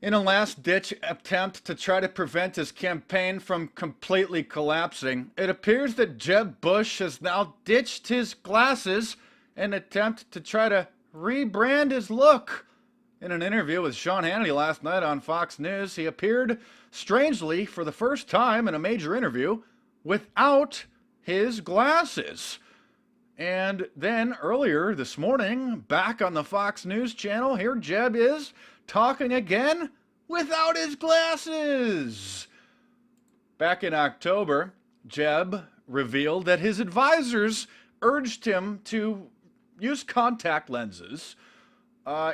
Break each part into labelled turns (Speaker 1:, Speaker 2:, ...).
Speaker 1: In a last-ditch attempt to try to prevent his campaign from completely collapsing, it appears that Jeb Bush has now ditched his glasses in an attempt to try to rebrand his look. In an interview with Sean Hannity last night on Fox News, he appeared, strangely, for the first time in a major interview, without his glasses. And then earlier this morning, back on the Fox News channel, here Jeb is talking again without his glasses. Back in October, Jeb revealed that his advisors urged him to use contact lenses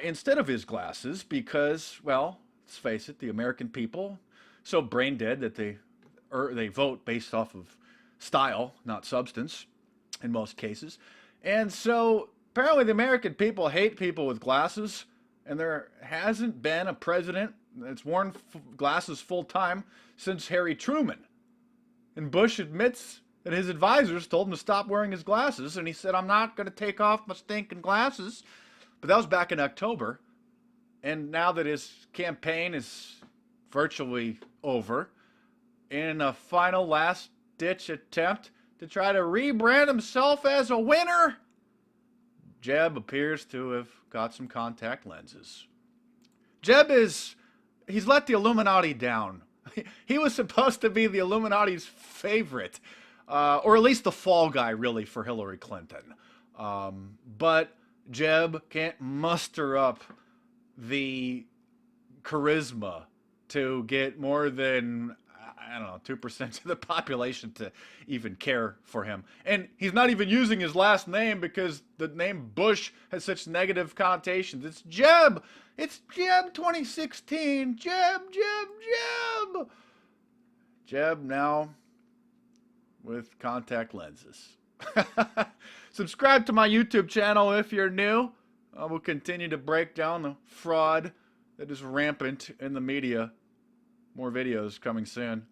Speaker 1: instead of his glasses because, well, let's face it, the American people so brain dead that they vote based off of style, not substance in most cases. And so apparently the American people hate people with glasses, and there hasn't been a president that's worn glasses full time since Harry Truman. And Bush admits that his advisors told him to stop wearing his glasses, and he said, "I'm not going to take off my stinking glasses." But that was back in October. And now that his campaign is virtually over, in a final last-ditch attempt to try to rebrand himself as a winner, Jeb appears to have got some contact lenses. He's let the Illuminati down. He was supposed to be the Illuminati's favorite, or at least the fall guy, really, for Hillary Clinton. But Jeb can't muster up the charisma to get more than, I don't know, 2% of the population to even care for him. And he's not even using his last name because the name Bush has such negative connotations. It's Jeb. It's Jeb 2016. Jeb. Jeb now with contact lenses. Subscribe to my YouTube channel if you're new. I will continue to break down the fraud that is rampant in the media. More videos coming soon.